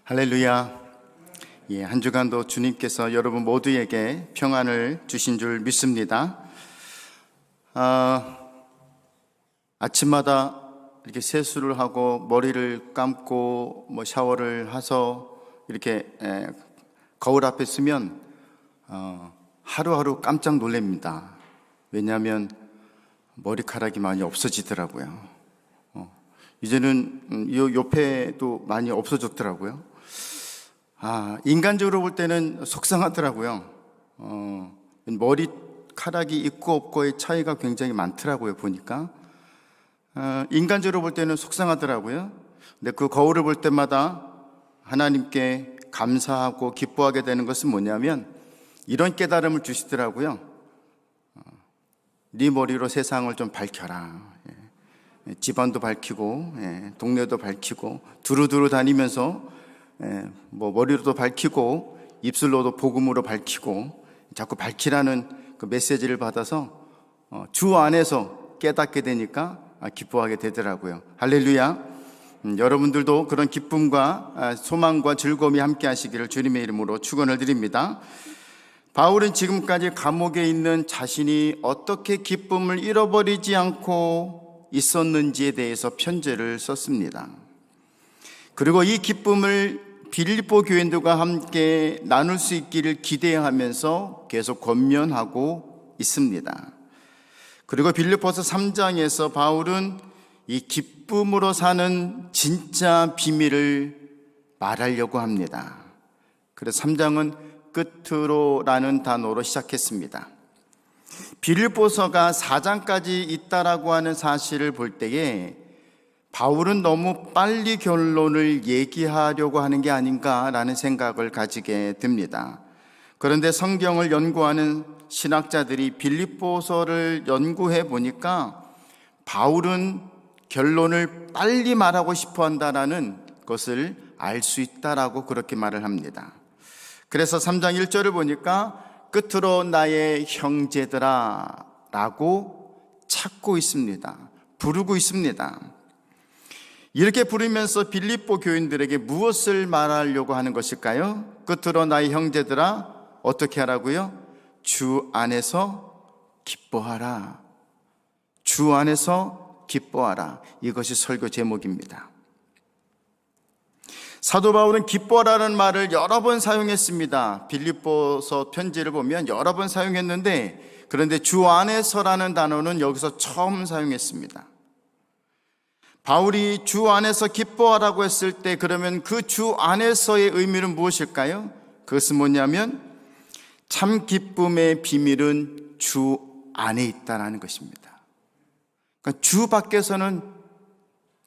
할렐루야. 한 주간도 주님께서 여러분 모두에게 평안을 주신 줄 믿습니다. 아침마다 이렇게 세수를 하고 머리를 감고 샤워를 해서 이렇게 거울 앞에 서면 하루하루 깜짝 놀랍니다. 왜냐하면 머리카락이 많이 없어지더라고요. 이제는 요 옆에도 많이 없어졌더라고요. 인간적으로 볼 때는 속상하더라고요. 머리카락이 있고 없고의 차이가 굉장히 많더라고요, 보니까. 인간적으로 볼 때는 속상하더라고요. 근데 그 거울을 볼 때마다 하나님께 감사하고 기뻐하게 되는 것은 뭐냐면 이런 깨달음을 주시더라고요. 네 머리로 세상을 좀 밝혀라. 집안도 밝히고 동네도 밝히고 두루두루 다니면서 머리로도 밝히고 입술로도 복음으로 밝히고 자꾸 밝히라는 그 메시지를 받아서 주 안에서 깨닫게 되니까 기뻐하게 되더라고요. 할렐루야. 여러분들도 그런 기쁨과 소망과 즐거움이 함께 하시기를 주님의 이름으로 축원을 드립니다. 바울은 지금까지 감옥에 있는 자신이 어떻게 기쁨을 잃어버리지 않고 있었는지에 대해서 편지를 썼습니다. 그리고 이 기쁨을 빌립보 교인들과 함께 나눌 수 있기를 기대하면서 계속 권면하고 있습니다. 그리고 빌립보서 3장에서 바울은 이 기쁨으로 사는 진짜 비밀을 말하려고 합니다. 그래서 3장은 끝으로라는 단어로 시작했습니다. 빌립보서가 4장까지 있다라고 하는 사실을 볼 때에 바울은 너무 빨리 결론을 얘기하려고 하는 게 아닌가라는 생각을 가지게 됩니다. 그런데 성경을 연구하는 신학자들이 빌립보서를 연구해 보니까 바울은 결론을 빨리 말하고 싶어 한다라는 것을 알 수 있다라고 그렇게 말을 합니다. 그래서 3장 1절을 보니까 끝으로 나의 형제들아 라고 찾고 있습니다. 부르고 있습니다. 이렇게 부르면서 빌립보 교인들에게 무엇을 말하려고 하는 것일까요? 끝으로 나의 형제들아 어떻게 하라고요? 주 안에서 기뻐하라. 주 안에서 기뻐하라. 이것이 설교 제목입니다. 사도 바울은 기뻐하라는 말을 여러 번 사용했습니다. 빌립보서 편지를 보면 여러 번 사용했는데 그런데 주 안에서라는 단어는 여기서 처음 사용했습니다. 바울이 주 안에서 기뻐하라고 했을 때 그러면 그 주 안에서의 의미는 무엇일까요? 그것은 뭐냐면 참 기쁨의 비밀은 주 안에 있다는 것입니다. 그러니까 주 밖에서는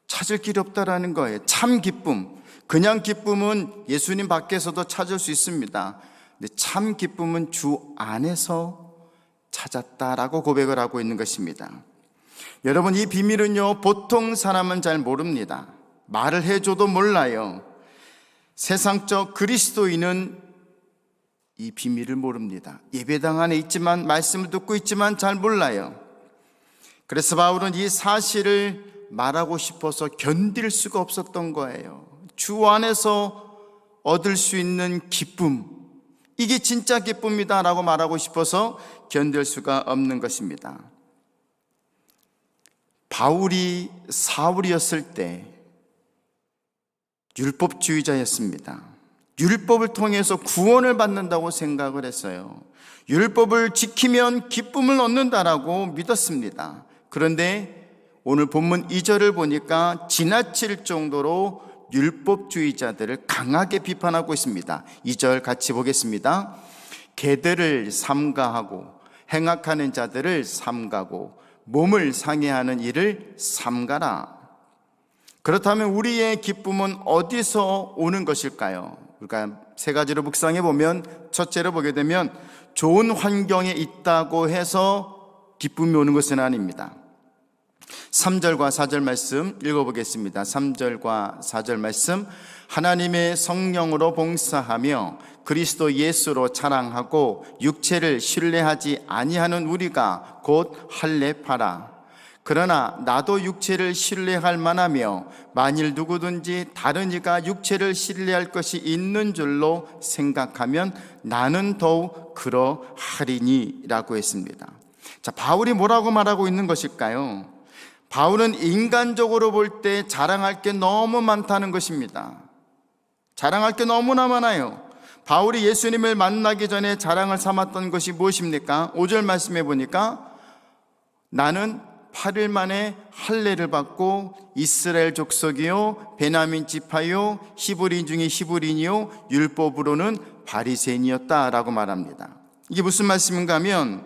찾을 길이 없다라는 거예요. 참 기쁨. 그냥 기쁨은 예수님 밖에서도 찾을 수 있습니다. 근데 참 기쁨은 주 안에서 찾았다라고 고백을 하고 있는 것입니다. 여러분, 이 비밀은요, 보통 사람은 잘 모릅니다. 말을 해줘도 몰라요. 세상적 그리스도인은 이 비밀을 모릅니다. 예배당 안에 있지만, 말씀을 듣고 있지만 잘 몰라요. 그래서 바울은 이 사실을 말하고 싶어서 견딜 수가 없었던 거예요. 주 안에서 얻을 수 있는 기쁨, 이게 진짜 기쁨이다 라고 말하고 싶어서 견딜 수가 없는 것입니다. 바울이 사울이었을 때 율법주의자였습니다. 율법을 통해서 구원을 받는다고 생각을 했어요. 율법을 지키면 기쁨을 얻는다라고 믿었습니다. 그런데 오늘 본문 2절을 보니까 지나칠 정도로 율법주의자들을 강하게 비판하고 있습니다. 2절 같이 보겠습니다. 개들을 삼가하고 행악하는 자들을 삼가고 몸을 상해하는 일을 삼가라. 그렇다면 우리의 기쁨은 어디서 오는 것일까요? 그러니까 세 가지로 묵상해 보면 첫째로 보게 되면 좋은 환경에 있다고 해서 기쁨이 오는 것은 아닙니다. 3절과 4절 말씀 읽어보겠습니다. 3절과 4절 말씀. 하나님의 성령으로 봉사하며 그리스도 예수로 자랑하고 육체를 신뢰하지 아니하는 우리가 곧 할례파라. 그러나 나도 육체를 신뢰할 만하며 만일 누구든지 다른 이가 육체를 신뢰할 것이 있는 줄로 생각하면 나는 더욱 그러하리니 라고 했습니다. 자, 바울이 뭐라고 말하고 있는 것일까요? 바울은 인간적으로 볼 때 자랑할 게 너무 많다는 것입니다. 자랑할 게 너무나 많아요. 바울이 예수님을 만나기 전에 자랑을 삼았던 것이 무엇입니까? 5절 말씀해 보니까 나는 8일 만에 할례를 받고 이스라엘 족속이요 베냐민 지파요 히브리인 중에 히브리인이요 율법으로는 바리새인이었다라고 말합니다. 이게 무슨 말씀인가 하면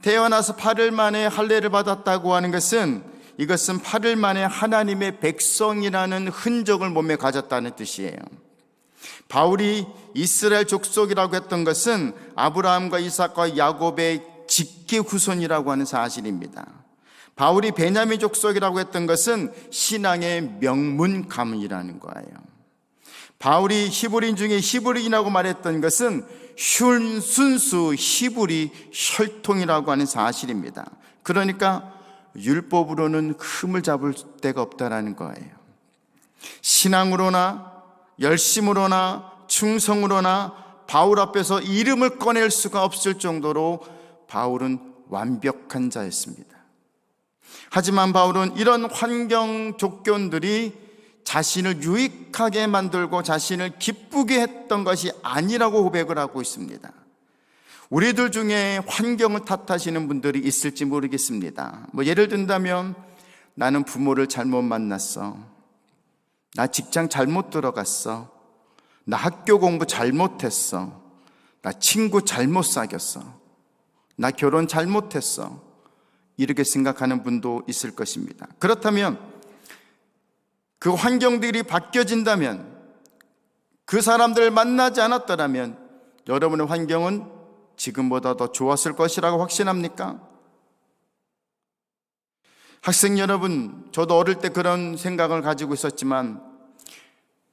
태어나서 8일 만에 할례를 받았다고 하는 것은 이것은 8일 만에 하나님의 백성이라는 흔적을 몸에 가졌다는 뜻이에요. 바울이 이스라엘 족속이라고 했던 것은 아브라함과 이삭과 야곱의 직계 후손이라고 하는 사실입니다. 바울이 베냐민 족속이라고 했던 것은 신앙의 명문 가문이라는 거예요. 바울이 히브리인 중에 히브리인이라고 말했던 것은 순수 히브리 혈통이라고 하는 사실입니다. 그러니까 율법으로는 흠을 잡을 데가 없다라는 거예요. 신앙으로나 열심으로나 충성으로나 바울 앞에서 이름을 꺼낼 수가 없을 정도로 바울은 완벽한 자였습니다. 하지만 바울은 이런 환경 조건들이 자신을 유익하게 만들고 자신을 기쁘게 했던 것이 아니라고 고백을 하고 있습니다. 우리들 중에 환경을 탓하시는 분들이 있을지 모르겠습니다. 예를 든다면 나는 부모를 잘못 만났어, 나 직장 잘못 들어갔어, 나 학교 공부 잘못했어, 나 친구 잘못 사귀었어, 나 결혼 잘못했어, 이렇게 생각하는 분도 있을 것입니다. 그렇다면 그 환경들이 바뀌어진다면, 그 사람들을 만나지 않았더라면 여러분의 환경은 지금보다 더 좋았을 것이라고 확신합니까? 학생 여러분, 저도 어릴 때 그런 생각을 가지고 있었지만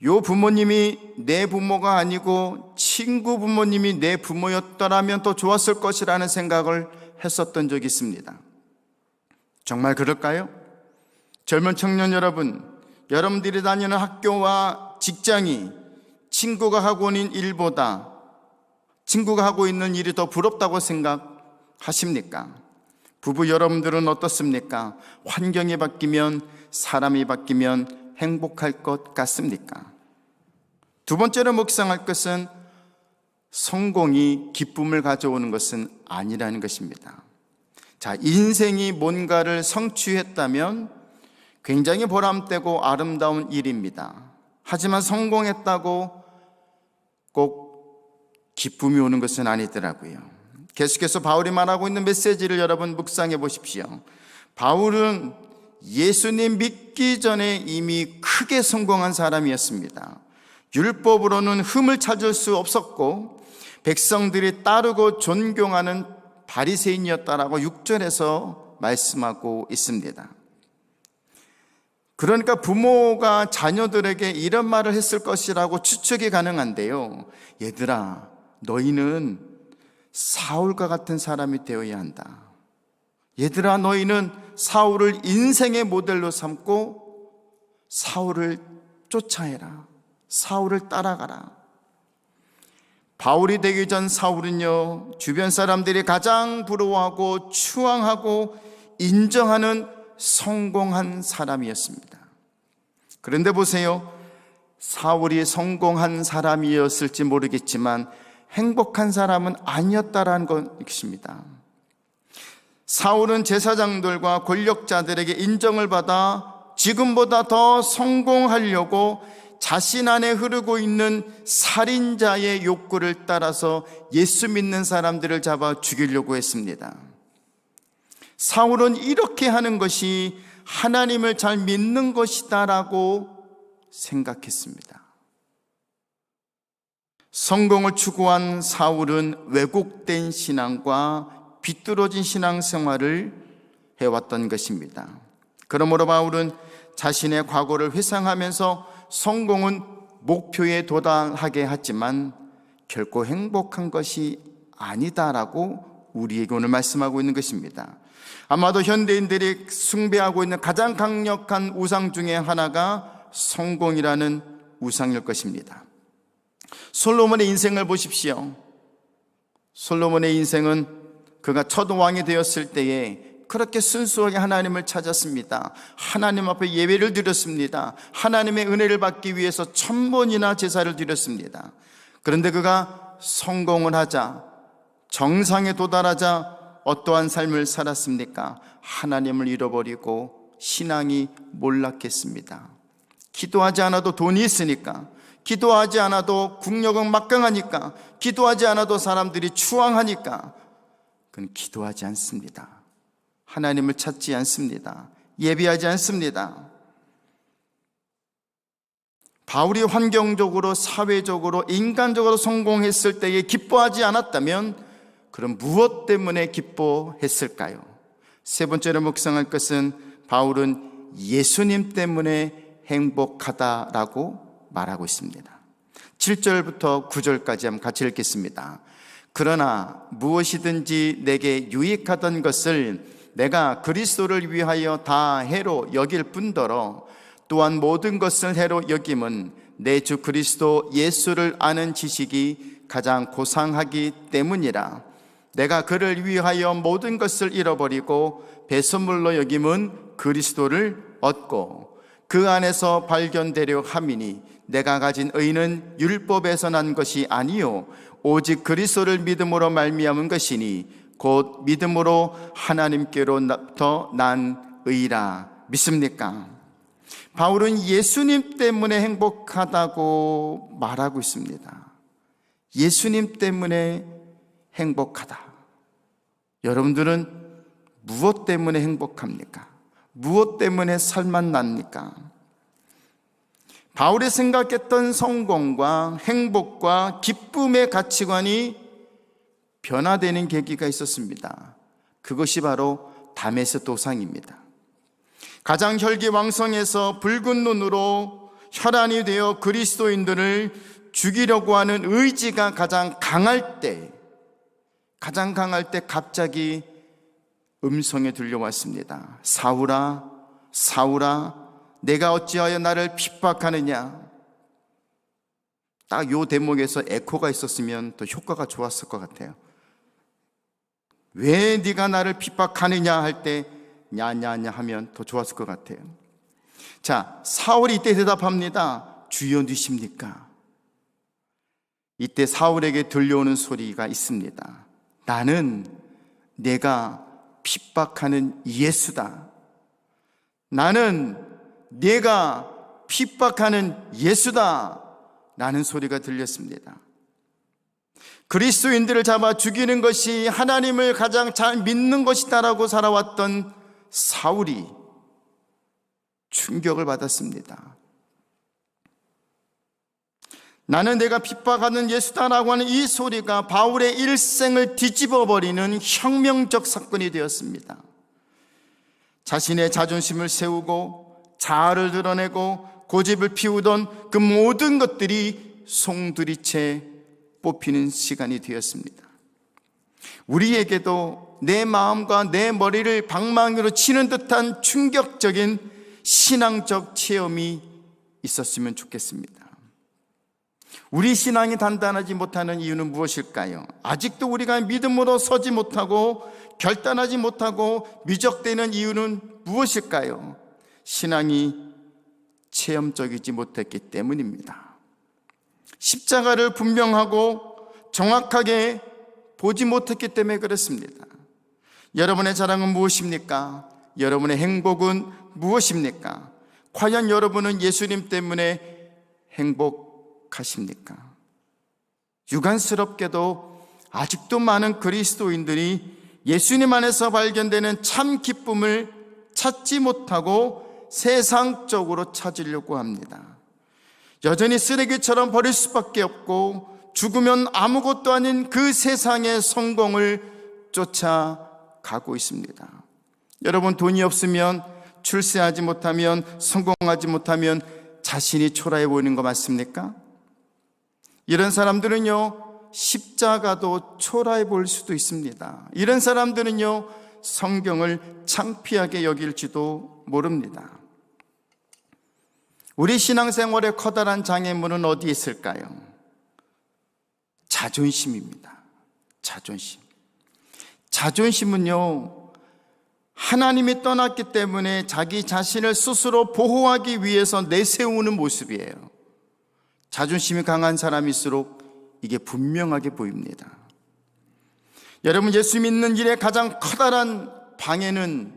요 부모님이 내 부모가 아니고 친구 부모님이 내 부모였더라면 더 좋았을 것이라는 생각을 했었던 적이 있습니다. 정말 그럴까요? 젊은 청년 여러분, 여러분들이 다니는 학교와 직장이 친구가 하고 있는 일보다 친구가 하고 있는 일이 더 부럽다고 생각하십니까? 부부 여러분들은 어떻습니까? 환경이 바뀌면, 사람이 바뀌면 행복할 것 같습니까? 두 번째로 묵상할 것은 성공이 기쁨을 가져오는 것은 아니라는 것입니다. 자, 인생이 뭔가를 성취했다면 굉장히 보람되고 아름다운 일입니다. 하지만 성공했다고 꼭 기쁨이 오는 것은 아니더라고요. 계속해서 바울이 말하고 있는 메시지를 여러분 묵상해 보십시오. 바울은 예수님 믿기 전에 이미 크게 성공한 사람이었습니다. 율법으로는 흠을 찾을 수 없었고 백성들이 따르고 존경하는 바리새인이었다라고 6절에서 말씀하고 있습니다. 그러니까 부모가 자녀들에게 이런 말을 했을 것이라고 추측이 가능한데요. 얘들아, 너희는 사울과 같은 사람이 되어야 한다. 얘들아, 너희는 사울을 인생의 모델로 삼고 사울을 쫓아해라. 사울을 따라가라. 바울이 되기 전 사울은요, 주변 사람들이 가장 부러워하고 추앙하고 인정하는 성공한 사람이었습니다. 그런데 보세요, 사울이 성공한 사람이었을지 모르겠지만 행복한 사람은 아니었다라는 것입니다. 사울은 제사장들과 권력자들에게 인정을 받아 지금보다 더 성공하려고 자신 안에 흐르고 있는 살인자의 욕구를 따라서 예수 믿는 사람들을 잡아 죽이려고 했습니다. 사울은 이렇게 하는 것이 하나님을 잘 믿는 것이다라고 생각했습니다. 성공을 추구한 사울은 왜곡된 신앙과 비뚤어진 신앙생활을 해왔던 것입니다. 그러므로 바울은 자신의 과거를 회상하면서 성공은 목표에 도달하게 하지만 결코 행복한 것이 아니다라고 우리에게 오늘 말씀하고 있는 것입니다. 아마도 현대인들이 숭배하고 있는 가장 강력한 우상 중에 하나가 성공이라는 우상일 것입니다. 솔로몬의 인생을 보십시오. 솔로몬의 인생은 그가 첫 왕이 되었을 때에 그렇게 순수하게 하나님을 찾았습니다. 하나님 앞에 예배를 드렸습니다. 하나님의 은혜를 받기 위해서 1000번이나 제사를 드렸습니다. 그런데 그가 성공을 하자, 정상에 도달하자 어떠한 삶을 살았습니까? 하나님을 잃어버리고 신앙이 몰락했습니다. 기도하지 않아도 돈이 있으니까, 기도하지 않아도 국력은 막강하니까, 기도하지 않아도 사람들이 추앙하니까 그는 기도하지 않습니다. 하나님을 찾지 않습니다. 예배하지 않습니다. 바울이 환경적으로, 사회적으로, 인간적으로 성공했을 때에 기뻐하지 않았다면 그럼 무엇 때문에 기뻐했을까요? 세 번째로 묵상할 것은 바울은 예수님 때문에 행복하다라고 말하고 있습니다. 7절부터 9절까지 한번 같이 읽겠습니다. 그러나 무엇이든지 내게 유익하던 것을 내가 그리스도를 위하여 다 해로 여길 뿐더러 또한 모든 것을 해로 여김은 내 주 그리스도 예수를 아는 지식이 가장 고상하기 때문이라. 내가 그를 위하여 모든 것을 잃어버리고 배설물로 여김은 그리스도를 얻고 그 안에서 발견되려 함이니 내가 가진 의는 율법에서 난 것이 아니요 오직 그리스도를 믿음으로 말미암은 것이니 곧 믿음으로 하나님께로부터 난 의라. 믿습니까? 바울은 예수님 때문에 행복하다고 말하고 있습니다. 예수님 때문에 행복하다. 여러분들은 무엇 때문에 행복합니까? 무엇 때문에 살만 납니까? 바울이 생각했던 성공과 행복과 기쁨의 가치관이 변화되는 계기가 있었습니다. 그것이 바로 다메섹 도상입니다. 가장 혈기왕성해서 붉은 눈으로 혈안이 되어 그리스도인들을 죽이려고 하는 의지가 가장 강할 때 갑자기 음성이 들려왔습니다. 사울아, 사울아, 내가 어찌하여 나를 핍박하느냐. 딱 요 대목에서 에코가 있었으면 더 효과가 좋았을 것 같아요. 왜 네가 나를 핍박하느냐 할 때 냐냐냐 하면 더 좋았을 것 같아요. 자, 사울이 이때 대답합니다. 주여 누십니까? 이때 사울에게 들려오는 소리가 있습니다. 나는 내가 핍박하는 예수다. 나는 내가 핍박하는 예수다 라는 소리가 들렸습니다. 그리스도인들을 잡아 죽이는 것이 하나님을 가장 잘 믿는 것이다라고 살아왔던 사울이 충격을 받았습니다. 나는 내가 핍박하는 예수다라고 하는 이 소리가 바울의 일생을 뒤집어버리는 혁명적 사건이 되었습니다. 자신의 자존심을 세우고 자아를 드러내고 고집을 피우던 그 모든 것들이 송두리째 뽑히는 시간이 되었습니다. 우리에게도 내 마음과 내 머리를 방망이로 치는 듯한 충격적인 신앙적 체험이 있었으면 좋겠습니다. 우리 신앙이 단단하지 못하는 이유는 무엇일까요? 아직도 우리가 믿음으로 서지 못하고 결단하지 못하고 미적되는 이유는 무엇일까요? 신앙이 체험적이지 못했기 때문입니다. 십자가를 분명하고 정확하게 보지 못했기 때문에 그렇습니다. 여러분의 자랑은 무엇입니까? 여러분의 행복은 무엇입니까? 과연 여러분은 예수님 때문에 행복하십니까? 유관스럽게도 아직도 많은 그리스도인들이 예수님 안에서 발견되는 참 기쁨을 찾지 못하고 세상적으로 찾으려고 합니다. 여전히 쓰레기처럼 버릴 수밖에 없고 죽으면 아무것도 아닌 그 세상의 성공을 쫓아가고 있습니다. 여러분, 돈이 없으면, 출세하지 못하면, 성공하지 못하면 자신이 초라해 보이는 거 맞습니까? 이런 사람들은요, 십자가도 초라해 보일 수도 있습니다. 이런 사람들은요, 성경을 창피하게 여길지도 모릅니다. 우리 신앙생활의 커다란 장애물은 어디에 있을까요? 자존심입니다. 자존심. 자존심은요, 하나님이 떠났기 때문에 자기 자신을 스스로 보호하기 위해서 내세우는 모습이에요. 자존심이 강한 사람일수록 이게 분명하게 보입니다. 여러분, 예수 믿는 일의 가장 커다란 방해는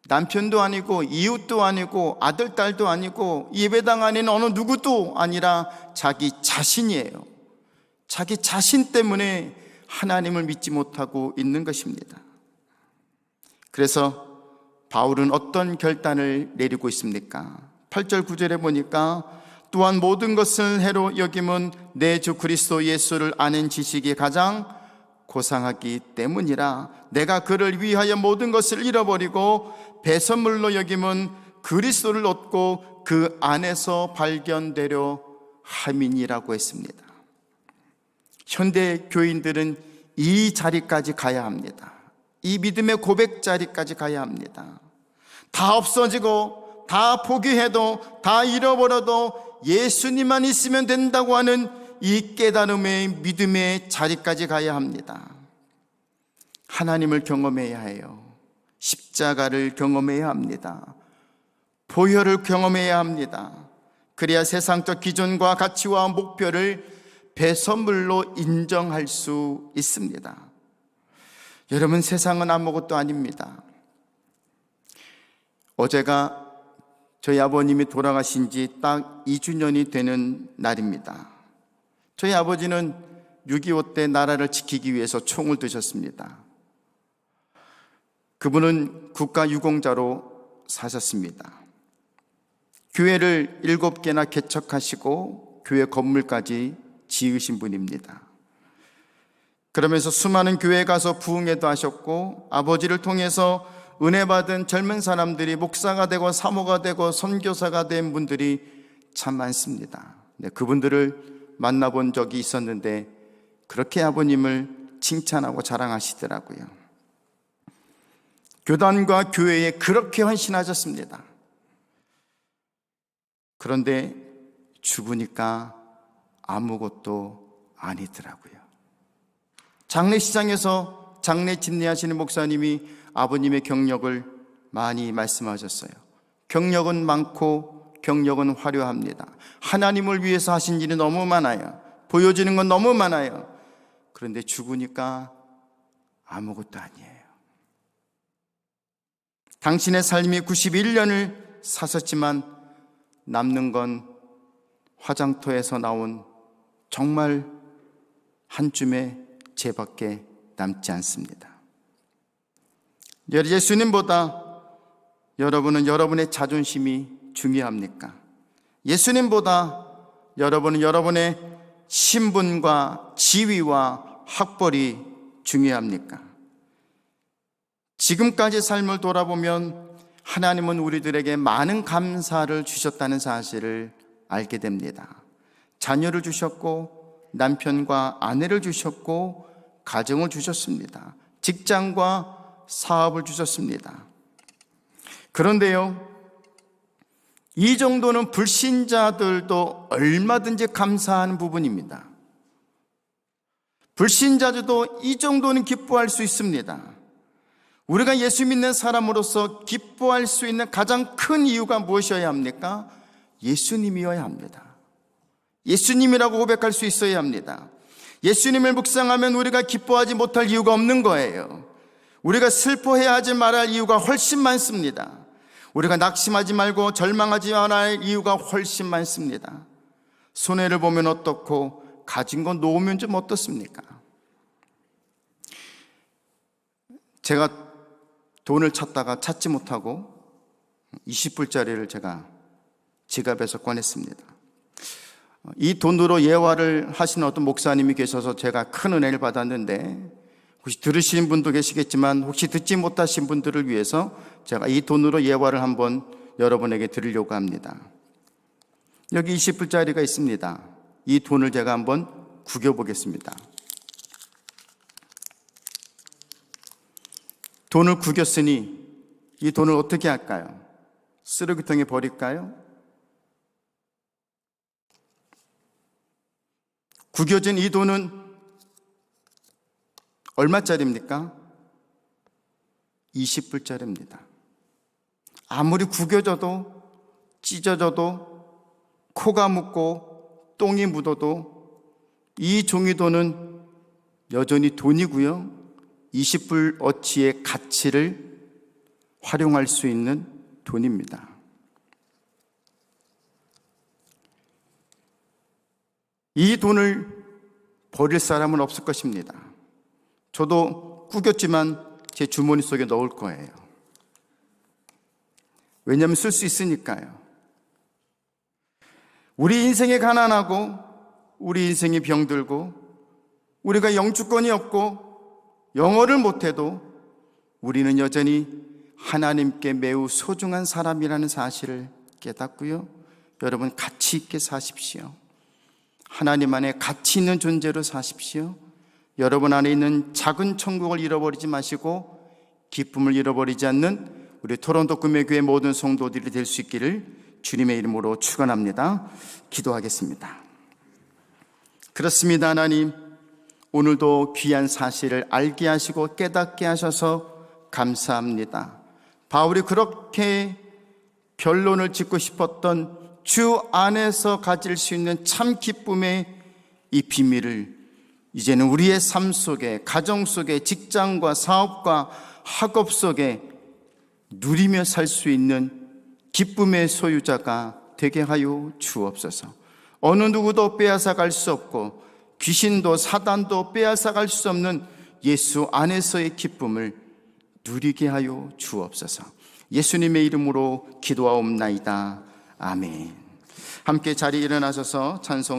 남편도 아니고 이웃도 아니고 아들, 딸도 아니고 예배당 안에는 어느 누구도 아니라 자기 자신이에요. 자기 자신 때문에 하나님을 믿지 못하고 있는 것입니다. 그래서 바울은 어떤 결단을 내리고 있습니까? 8절 9절에 보니까 또한 모든 것을 해로 여김은 내 주 그리스도 예수를 아는 지식이 가장 고상하기 때문이라. 내가 그를 위하여 모든 것을 잃어버리고 배설물로 여김은 그리스도를 얻고 그 안에서 발견되려 함이니라고 했습니다. 현대 교인들은 이 자리까지 가야 합니다. 이 믿음의 고백 자리까지 가야 합니다. 다 없어지고 다 포기해도 다 잃어버려도 예수님만 있으면 된다고 하는 이 깨달음의 믿음의 자리까지 가야 합니다. 하나님을 경험해야 해요. 십자가를 경험해야 합니다. 보혈을 경험해야 합니다. 그래야 세상적 기준과 가치와 목표를 배설물로 인정할 수 있습니다. 여러분, 세상은 아무것도 아닙니다. 어제가 저희 아버님이 돌아가신 지 딱 2주년이 되는 날입니다. 저희 아버지는 6.25 때 나라를 지키기 위해서 총을 드셨습니다. 그분은 국가유공자로 사셨습니다. 교회를 7개나 개척하시고 교회 건물까지 지으신 분입니다. 그러면서 수많은 교회에 가서 부흥회도 하셨고 아버지를 통해서 은혜 받은 젊은 사람들이 목사가 되고 사모가 되고 선교사가 된 분들이 참 많습니다. 그분들을 만나본 적이 있었는데 그렇게 아버님을 칭찬하고 자랑하시더라고요. 교단과 교회에 그렇게 헌신하셨습니다. 그런데 죽으니까 아무것도 아니더라고요. 장례시장에서 장례 집례하시는 목사님이 아버님의 경력을 많이 말씀하셨어요. 경력은 많고 경력은 화려합니다. 하나님을 위해서 하신 일이 너무 많아요. 보여지는 건 너무 많아요. 그런데 죽으니까 아무것도 아니에요. 당신의 삶이 91년을 사셨지만 남는 건 화장터에서 나온 정말 한 줌의 재밖에 남지 않습니다. 예수님보다 여러분은 여러분의 자존심이 중요합니까? 예수님보다 여러분은 여러분의 신분과 지위와 학벌이 중요합니까? 지금까지 삶을 돌아보면 하나님은 우리들에게 많은 감사를 주셨다는 사실을 알게 됩니다. 자녀를 주셨고 남편과 아내를 주셨고 가정을 주셨습니다. 직장과 사업을 주셨습니다. 그런데요, 이 정도는 불신자들도 얼마든지 감사하는 부분입니다. 불신자들도 이 정도는 기뻐할 수 있습니다. 우리가 예수 믿는 사람으로서 기뻐할 수 있는 가장 큰 이유가 무엇이어야 합니까? 예수님이어야 합니다. 예수님이라고 고백할 수 있어야 합니다. 예수님을 묵상하면 우리가 기뻐하지 못할 이유가 없는 거예요. 우리가 슬퍼해야 하지 말할 이유가 훨씬 많습니다. 우리가 낙심하지 말고 절망하지 말아야 할 이유가 훨씬 많습니다. 손해를 보면 어떻고 가진 거 놓으면 좀 어떻습니까? 제가 돈을 찾다가 찾지 못하고 20불짜리를 제가 지갑에서 꺼냈습니다. 이 돈으로 예화를 하시는 어떤 목사님이 계셔서 제가 큰 은혜를 받았는데, 혹시 들으신 분도 계시겠지만 혹시 듣지 못하신 분들을 위해서 제가 이 돈으로 예화를 한번 여러분에게 드리려고 합니다. 여기 20불짜리가 있습니다. 이 돈을 제가 한번 구겨보겠습니다. 돈을 구겼으니 이 돈을 어떻게 할까요? 쓰레기통에 버릴까요? 구겨진 이 돈은 얼마짜리입니까? 20불짜리입니다. 아무리 구겨져도 찢어져도 코가 묻고 똥이 묻어도 이 종이돈은 여전히 돈이고요. 20불어치의 가치를 활용할 수 있는 돈입니다. 이 돈을 버릴 사람은 없을 것입니다. 저도 구겼지만 제 주머니 속에 넣을 거예요. 왜냐하면 쓸 수 있으니까요. 우리 인생이 가난하고 우리 인생이 병들고 우리가 영주권이 없고 영어를 못해도 우리는 여전히 하나님께 매우 소중한 사람이라는 사실을 깨닫고요. 여러분, 가치 있게 사십시오. 하나님 안에 가치 있는 존재로 사십시오. 여러분 안에 있는 작은 천국을 잃어버리지 마시고 기쁨을 잃어버리지 않는 우리 토론토 꿈의교회 모든 성도들이 될 수 있기를 주님의 이름으로 축원합니다. 기도하겠습니다. 그렇습니다. 하나님, 오늘도 귀한 사실을 알게 하시고 깨닫게 하셔서 감사합니다. 바울이 그렇게 결론을 짓고 싶었던 주 안에서 가질 수 있는 참 기쁨의 이 비밀을 이제는 우리의 삶 속에, 가정 속에, 직장과 사업과 학업 속에 누리며 살 수 있는 기쁨의 소유자가 되게 하여 주옵소서. 어느 누구도 빼앗아갈 수 없고 귀신도 사단도 빼앗아갈 수 없는 예수 안에서의 기쁨을 누리게 하여 주옵소서. 예수님의 이름으로 기도하옵나이다. 아멘. 함께 자리에 일어나셔서 찬송